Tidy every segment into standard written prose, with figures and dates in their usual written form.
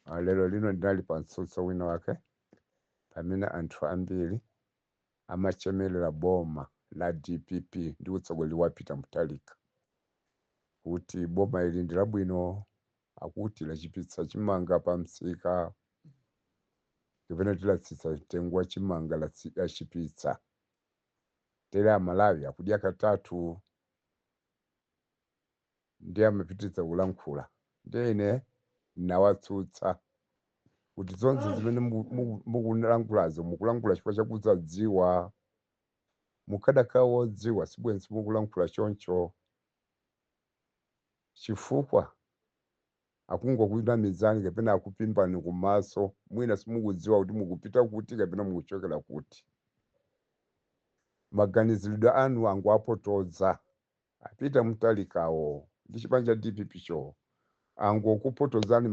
Lero lino ndinali pansutso wina wake pamene anthu ambiri amachemelera boma la DPP ndi utsogoleri wa Peter Mutharika kuti boma ili ndi labwino, akuti lachipitsa chimanga pa msika kapena tilatsitsa mtengo wa chimanga lachipitsa tere amalawi akudya katatu ndi amapititsa kulankhula ndi ine nawatsutsa kuti zonse zimene mukulankhulazo mukulankhula chifukwa chakusadziwa, mukadakhala wodziwa sibwenzi mukulankhula choncho chifukwa akungokuita mizani kapena akupimbani kumaso mwina simukudziwa kuti mukupita kuti kapena mukuchokera kuti. Maganizidwe anu angoapotodza apita Mutharikawo ndi chipani DPP cho angokupotozani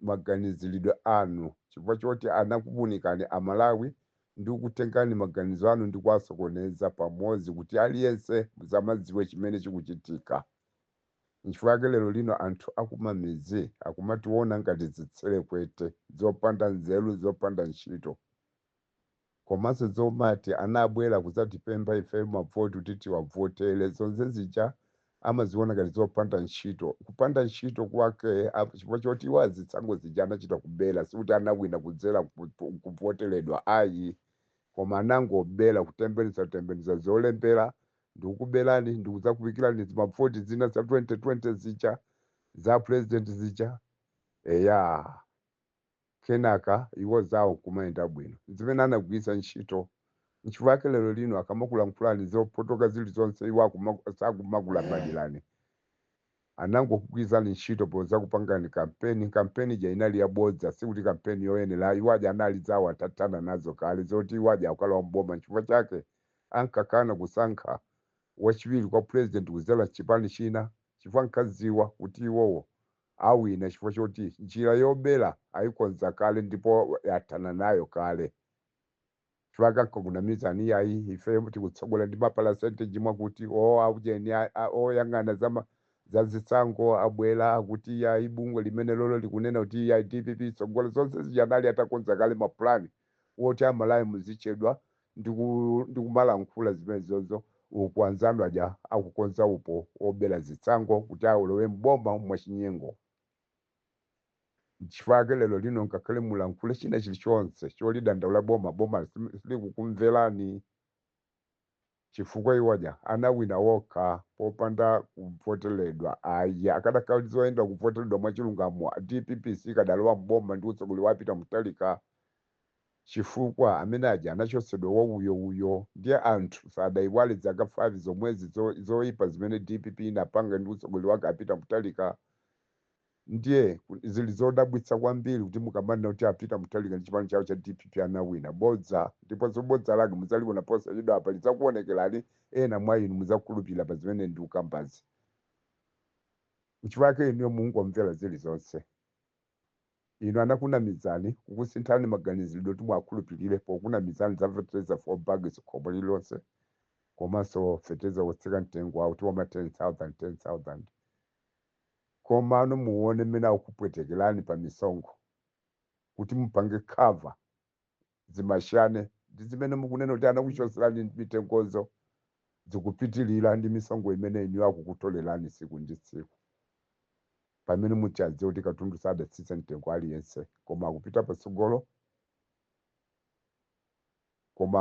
maganizidwe anu chifukwa choti anakupunikani amalawi ndi kutengani maganizo anu ndi kuwasokoneza pamodzi kuti aliyense musamadziwe chimene chikuchitika. Nchifukwa chake lero lino anthu akumamizi akumationa ngati zitsele kwete zopanda nzeru zopanda ntchito, komanso zomati anabwera kudzatipempha ife mavoti kuti tiwavotele zonse zija amaziona ngati zopanda ntchito. Kupanda ntchito kwake chifukwa choti iwo azitsango zija anachita kubela sikuti anawina kudzera kuvoteledwa ayi, koma anangobela kutembenuza zolembera ndikukubelani ndikudzakuwikirani zimavoti zina za 2020 zija za president zija eya kenaka iwo zawo kumayenda bwino zimene anagwiritsa ntchito. Nchifukwa chake lero lino akamakulankhulani zopotoka zilizonse iwo sakumakulabadilani anangokugwirizani ntchito poza kupangani kampeni ija inali yabodza sikuti kampeni yoyenera. Iwaja anali zawo atathana nazo kale zoti iwaja akalowa mboma. Nchifukwa chake ankakana kusankha wachiwiri kwa president kudzera chipani china chifukwa nkadziwa kuti iwowo awina chifukwa choti njira yobela ayikonza kale ndipo yathana nayo kale. Chifukwa kankunamizani yayi ife tikutsogola ndi mapalasente mwakuti aujeni oyang'ana za zitsango abwera akuti yayi bungwe limene lolo likunena kuti yayi DPP tsogola zonse zijanali atakonza kale mapulani woti amalawi muzichedwa ndikumalankhula zimenezozo uku anzanu aja akukonza upo obela zitsango kuti awolowe mboma mwachinyengo. Nchifukwa chake lero lino ngakhale mulankhule china chilichonse cholidandaula boma silikukumverani chifukwa iwaja anawina wokha popanda kuvoteledwa. Ayi akadakhala zoyenda kuvoteledwa mwachilungamo DPP sikadalowa mboma ndi utsogoleri wa Peter Mutharika chifukwa amene aja anachosedwa wauyo ndiye anthu sadayiwale zaka 5 zomwezi zoyipa zimene DPP inapanga ndi utsogoleri wake Peter Mutharika. Ndiye zili zodabwitsa kwambiri kuti mukamanena kuti Peter Mutharika ndi chipani chawo cha DPP anawina bodza, ndipo zobodza lake mudzaliona posachedwa apa lidzakuonekerani ena mwa inu mudzakhulupirira pa zimene ndi ukambazi. Nchifukwa chake inu mungomvera zilizonse. Inu anakunamizani kukusinthani maganizidwe kuti mwakhulupirire pokunamizani za fertilizer for bags khomo lilonse komanso fertilizer wotsika mtengo wawo tiwoma 10,000 koma ano muone mmene akupwetekerani pa misonkho kuti mupange cover zimashane ndi zimene mukunena kuti anakuchoserani mitengozo zikupitirira ndi misonkho imene inu akukutolerani siku ndi siku pamene muchadziwa kuti katundu sadatsitsa mtengo aliyense koma akupita patsogolo koma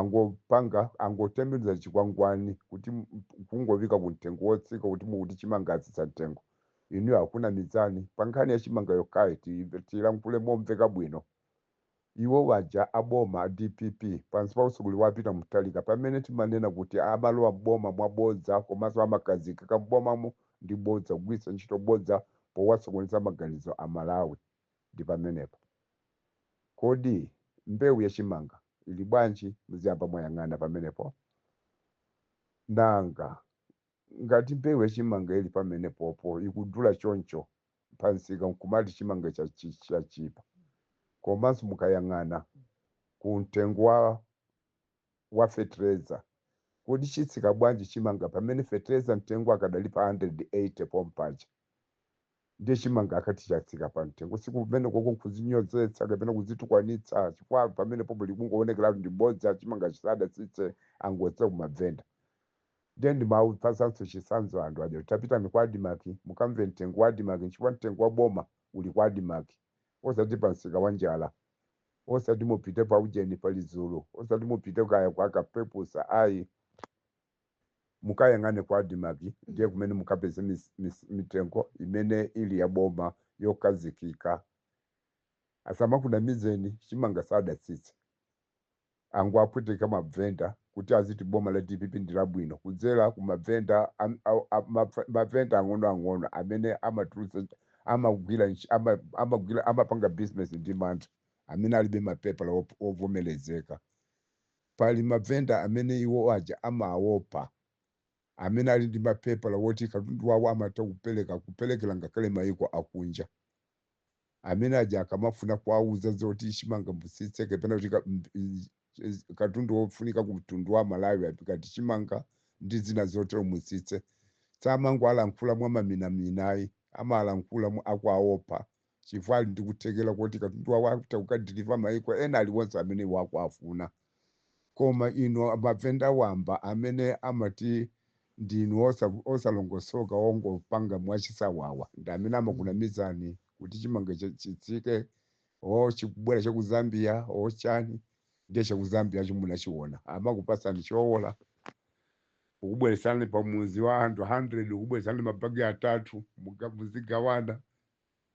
angotembenuza chikwangwani kuti kungovika kumtengo wotsika kuti mukuti chimanga atsitsa mtengo. Inu hakuna mizani pankhani ya chimanga yokhayi tilankhule momveka bwino. Iwo waja aboma DPP pansi pa utsogoleri wa Peter Mutharika pamene timanena kuti amalowa mboma mwabodza komanso amakazikika mbomamo ndi bodza kugwiritsa ntchito bodza powasokoneza maganizo amalawi ndi pamenepo. Kodi mbewu ya chimanga ili bwanji muziyamba mwayang'ana pamenepo? Nanga ngati mbewu ya chimanga ili pamenepopo ikudula choncho pansika nkumati chimanga chachipa komanso mukayang'ana ku mtengo wa fertilizer kodi chitsika bwanji chimanga pamene fertilizer mtengo akadali pa 180 pompaja. ndiye chimanga akati chatsika pamtengo siku pamene koko kuzinyozetsa kapena kuzitukwanitsa chifukwa pamene popo likungoonekera kuti ndibodza chimanga chisadatsitse angotsa kumabvenda ndiye ndimaupasanso chisanzo anthu aja tapitani kwa adimaki mukamve mtengo wa adimaki chifukwa mtengo wa boma uli kwa adimaki osati pa msika wa njala osati mupite pa ujeni pali zulu osati mupite kaya kwa kapepusa ayi mukayang'ane kwa adimaki ndiye kumene mukapeze mitengo imene ili ya boma yokazikika asamakudamizeni chimanga sadatsitse angu apweteka mabvenda kuti aziti boma la DPP ndi labwino kudzera ku mabvenda mabvenda ang'ono amene amatulutsa amapanga business ndi mantha amene alibe mapepala ovomerezeka pali mabvenda amene iwo aja amaopa amene ali ndi mapepala woti katundu wawo amata kupelekera ngakhale mayiko akunja amene aja akamafuna kuauza zoti chimanga mbusitse kapena kuti katundu wofunika ku mtundu wa Malawi apikati chimanga ndi zina zotero musitse tsamangu alankhula mwa maminaminayi amalankhula akwaopa chifukwa ali ndi kuthekera kuti katundu wawo akuta kukadiliva mayiko ena aliwonse amene wakuafuna koma ino mabvenda wamba amene amati ndinu osalongosoka ongopanga mwachisawawa ndi amene amakunamizani kuti chimanga chitsike chikubwera chaku Zambia chani ndiye chaku Zambia chimunachiona amakupasani chowola ukubweresani pa muzi wa anthu 100 ukubweresani mabagi atatu muzigawana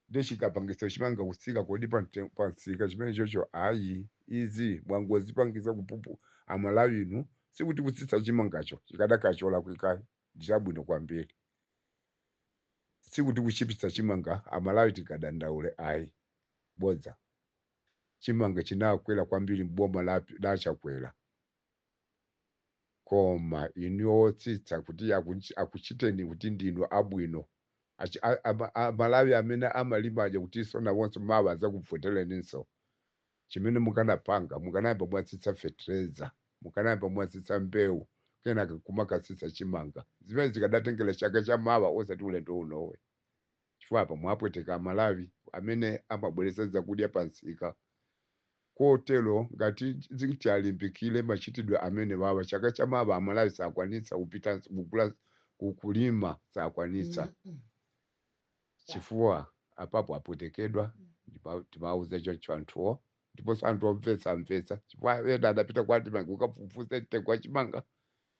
ndiye chikapangisa chimanga kusika kodi pa nsika chimene chocho ayi izi mwangozipangisa kupupu Amalawi inu sikuti kutsitsa chimangacho chikadakachola kwikayi ndichabwino kwambiri sikuti kuchipitsa chimanga Amalawi tikadandaule ayi bodza chimanga chinakwera kwambiri mboma la chakwera koma inu tsitsa kuti akuchiteni kuti ndinu abwino Malawi amene amalimaje kuti sona wonse mawaza kupfotereninso chimene mukanapanga mukanayamba mwatsitsa fertilizer mukanayamba mwatsitsa mbewu kenaka kumakatsitsa chimanga zimene zikadatengera chaka cha mawa osati ulendo unowe chifukwa apa mwapweteka Malawi amene amabweretsa zakudya pansika kotero ngati zikuti alimbikile machitidwe amene wawa chaka cha mawa Malawi sakwanitsa kupita kukulima sakwanitsa chifukwa apapo apwetekedwa timauza chocho anthuwo ndiponso anthu omvetsa chifukwa ena adapita kwati ukapfupfusa mtengo wa chimanga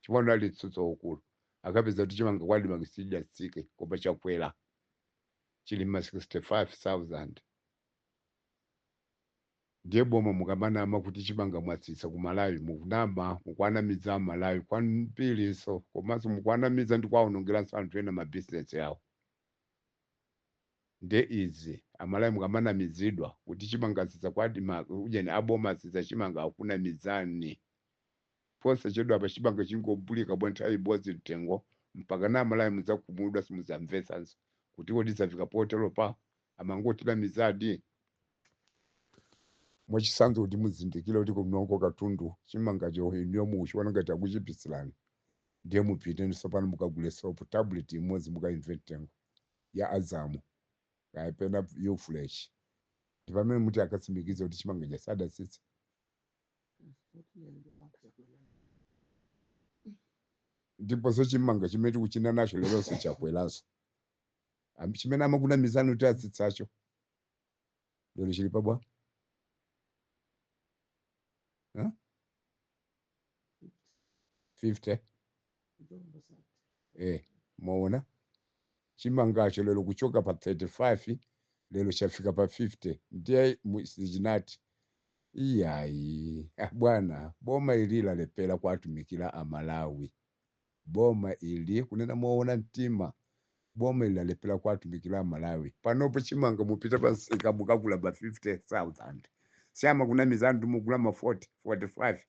chifukwa unali tsutso ukulu akapeza kuti chimanga kwati makisija tsike koma chakwera chili ma 65,000 ndiye boma mukamanama kuti chimanga mwatsitsa ku Malawi mukunama mukwanamiza Malawi kwambiriso komanso mukwanamiza ndi kwaonongeranso anthu ena mabizinesi yawo ndiye izi Amalawi mukamanamizidwa kuti chimanga tsitsa kwati ujeni aboma tsitsa chimanga akuna mizani ponse chedwa apa chimanga chingobulika bwanthawi ibodzi mtengo mpaka na Amalawi mudzakumudwa simudzamvetsanso kuti kodi zafika potero pa amangotira mizadi mwachisanzo kuti muzindikire kuti kunongo katundu chimanga iniyo mukuchiona ngati akuchipisirani ndiye mupite ndisopano mukagule sopo tablet imodzi mukaimve mtengo ya Azamu kapena Ufresh ndi pamene muti akatsimikiza kuti chimanga chasadatsitsa ndiponso chimanga chimene kuchina nacho leronso chakweranso chimene amakunamizani kuti atsitsacho lero chili pabwa 50 maona chimangacho lero kuchoka pa 35 lero chafika pa 50 ndiye sichinati iyayi bwana boma ili lalepera kwatumikira Amalawi boma ili kunena moona mtima boma ili lalepera kwatumikira Amalawi panopo chimanga mupita pansika mukagula pa 50,000 siama kunamiza anthu mugula ma 40 45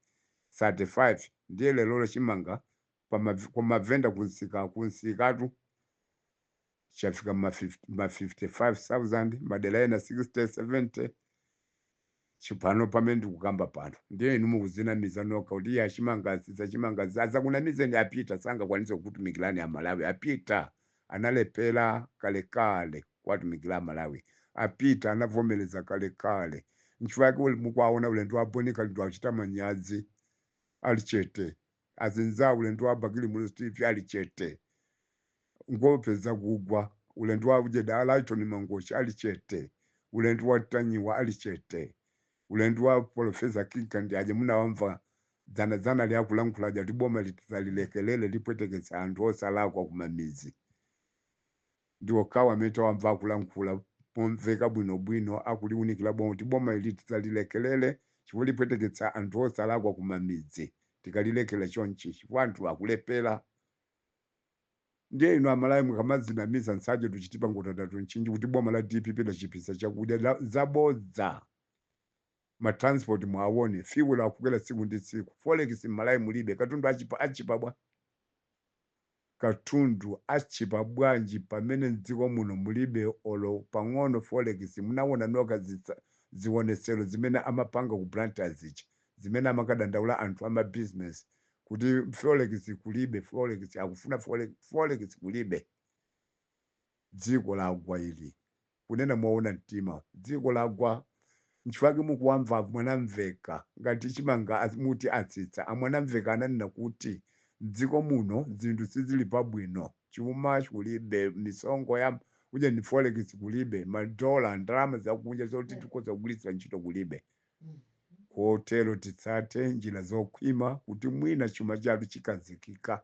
35 ndiye lero chimanga kwa mavenda kunsikatu chafika ma 55,000 madera ena 60 70 chipano pamene ndikukamba pano ndiye inu mukuzinamiza nokha kuti ya chimanga aza kunamizeni apita sangakwanise kutumikirani Amalawi apita analepera kalekale kwatumikira Malawi apita anavomereza kale kale nchifukwa chake uli mukwaona ulendo wa Bonica ndo achita manyazi ali chete azinza ulendo wa Bakili Mulu Steve ali chete ngopeza kugwa ulendo wa Ujeda Alaitoni Mangoshi ali chete ulendo wa Tanyiwa ali chete ulendo wa Professor Kinkandi aje munawamva zana lyakulankhula jati boma litizalilekelele lipwetekesa anthu osalakwa kumamizi ndiwo kawa amene wamva akulankhula pomveka bwinobwino akuliunikira boma kuti boma litizalilekelele chifukwa lipwetekesa anthu osalakwa kumamizi tikalilekela chonchi chifukwa anthu akulepera ndiye ino Amalawi mukamazinamiza nsaje tuchitipa ngotatu nchinji kuti boma la DPP lachipisa chakudya zabodza matransport mwawone fuel akugera siku ndi siku forex Malawi mulibe katundu achipa bwa katundu achipa bwanji pamene mdziko muno mulibe olo pang'ono forex munaona noka zionesero zimene amapanga ku planters ichi zimene amakadandaula anthu ama business kuti forex kulibe forex akufuna forex kulibe dziko lagwa ili kunena mwaona mtima dziko lagwa nchifukwa mukuwamva mwanamveka ngati chimanga muti atsitsa amwanamveka ananena kuti dziko muno zinthu sizili pabwino chuma kulibe misongo ya uje ni forex kulibe madola ndalama zakunja zoti tikoza kugulitsa ntchito kulibe kotero titsate njira zokhwima kuti mwina chuma chathu chikazikika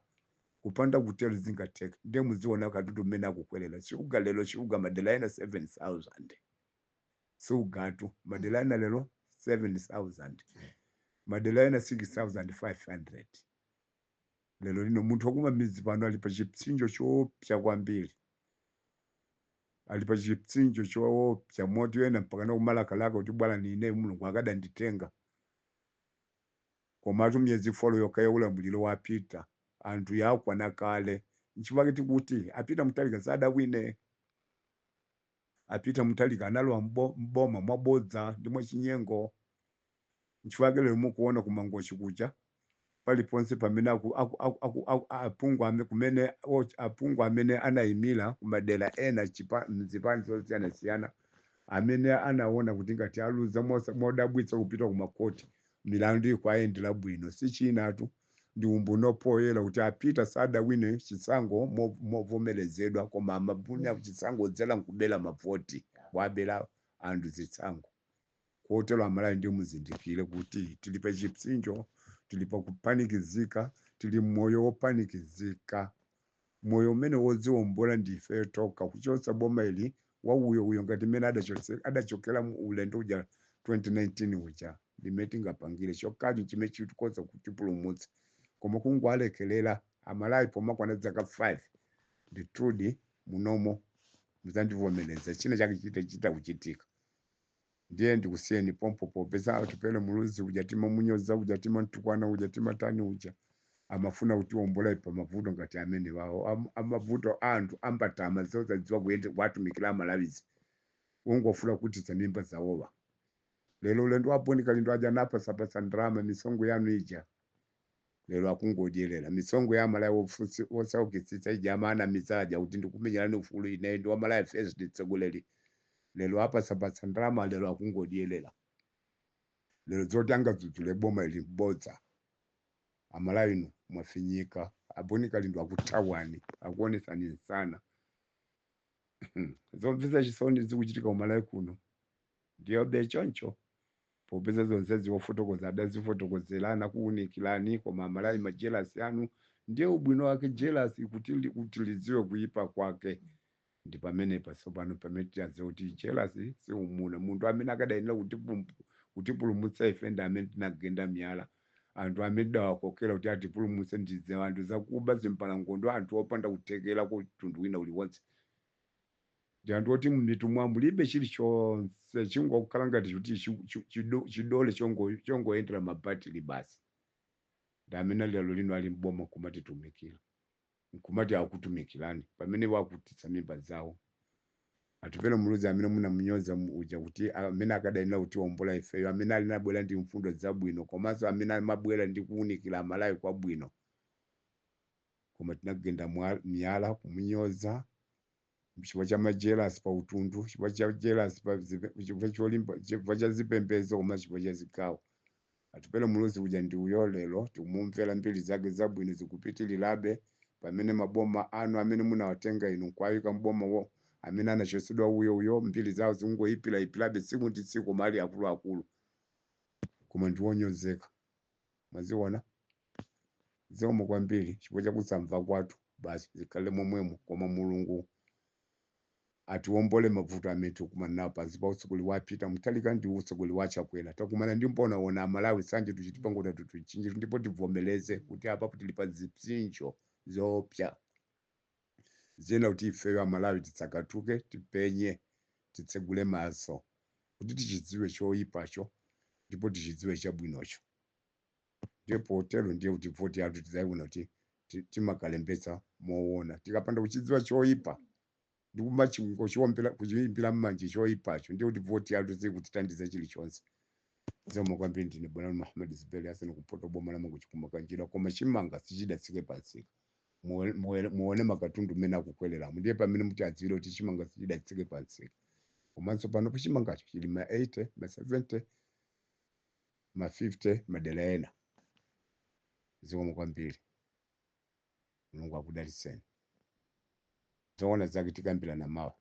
kupanda kutero zingateka ndiye muziona katutu mmene akukwerera chiuga lero chiuga madela ena 7,000 sugatu madela ena lero 7,000 madela ena 6,500 lero lino munthu wakumamizi pano ali pa chipsinjo choopsa kwambiri ali pa chipsinjo choopsa moti ena mpaka nakumalakalaka kuti bwana nine mulungu akadanditenga komatu myezi folo yokha yaulamuliro wapita anthu yakwana kale nchifukwa kuti apita Mutharika sadawine apita Mutharika analowa mboma mwabodza ndi mwachinyengo nchifukwa lero mukuona kumangochi kuja paliponse pamene aphungu amene anayimira kumadera ena mzipani zosiyanasiyana amene anaona kuti ngati aluza modabwitsa kupita kumakoti milandu ikuyendera bwino sichinatu ndi umbuno poyera kuti apita sadawine chisango movomerezedwa koma amabvunya chisango dzera nkubela mavoti wabela anthu zitsango kotero Amalawi ndi muzindikire kuti tili pa chipsinjo tili pa kupanikizika tili moyo wopanikizika moyo umene wodziwombola ndife toka kuchotsa boma ili wauyo ngati mmene adachokera mu ulendo uja 2019 uja limene tingapangire chokacho chimene chitikoza kutipulumutsa koma kungwalekelela Amalawi pomakwana zaka 5 ndithudi munomo muzandivomereza china chake chita kuchitika ndiye ndikusiyeni pompo popeza atipele muluzi ujatima munyoza ujatima ntukwana ujatima tani uja amafuna kutiwombola pa mavuto ngati amene wawo amavuto anthu ambatama zozadziwa kuyende kwatumikira Amalawizi ungofuna kuti mimba zawowa lero ulendo wa Bonica lindo aja napasapasa ndrama misongo yanu ija lero akungodyerera misongo ya Amalawi wosaukitsitsa ija amana mizaja kuti ndikumenyerani ufulu ine ndi wa Amalawi first ditseguleri lero apasapasa ndrama lero akungodyerera lero zoti angadzudzule boma ili bodza Amalawi ino mwafinyika Bonica lindo akuthawani akuonesani sana zomvesa chisoni zikuchitika kumalawi kuno ndiyo bechoncho popeza zonse ziwofotokoza adazifotokozelana kuunikirani koma Amalawi majelasi anu ndiye ubwino wake jelasi kuti lidziwe kuyipa kwake ndi pamene pasopano pamene tiyaziwa kuti jelasi si umuna munthu amene akadayenera kutipulumutsa ife ndi amene tinagenda miyala anthu amene dawakokera kuti atipulumutse ndize anthu zakuba zimpalangondo anthu opanda kuthekera kutundu wina uliwonse ndi anthu oti mmitumwa mulibe chilichonse chingokhala ngati kuti chidole chongoyendera mabatili basi ndi amene lero lino ali mboma kumatitumikira nkumati akutumikirani pamene wakutitsa mimba zawo atipele muluzi amene munamunyoza uja kuti amene akadayenera kutiwombola ifeyo amene ali nabwera ndi mfundo zabwino komanso amene amabwera ndi kuwunikira Amalawi kwabwino koma tinagenda miyala kumunyoza chifukwa cha majealous pa utundu, chifukwa cha jealous pa chifukwa cholimba, chifukwa cha zipembedzo koma chifukwa cha zigawo. Atipele muluzi uja ndi uyo lero tikumumvera mbiri zake zabwino zikupitirirabe pamene maboma anu amene munawatenga inu kwayika mbomawo amene anachosedwa uyo mbiri zawo zingoyipirabe tsiku ndi tsiku mali akuluakulu, koma ndiwonyozeka. Mwaziona zomwe kwambiri chifukwa chakusamva kwathu basi zikhale momwemo, koma Mulungu atiwombole mavuto amene tikumana nawo pansi pa utsogoli wapita mtalika ndi utsogoli wachakwera. Takumana ndi mbonaona Amalawi sanje tuchitipa ngoti tuchinji ndipo tivomereze kuti apapo tili pa zipsinjo zopsa zena kuti ifeyo Amalawi titsakatuke, tipenye, titsegule maso kuti tichidziwe choyipacho ndipo tichidziwe chabwinocho. Ndipo hotelo ndiye kuti voti yathu tidzayiona kuti timakalembetsa moona. Tikapanda kuchidziwa choyipa ndikuma chingo chompera kuchimbira mmanje choyipacho ndiye kuti voti yathu zikutitandiza chilichonse. Zomwe kwambiri ndine Bwana Muhammad Zuberi Hassan kupoto boma la Mangu chikuma kanjira, koma chimanga sichidatsike pansi. Muone makatundu mena akukwerera ndiye pamene muti adziwire kuti chimanga sichidatsike pansi. Komanso pano pachimangacho chili ma 80 ma 70 ma 50 madera ena. Zomwe kwambiri Mulungu akudaliseni. Zoona zake tikambirana mawa.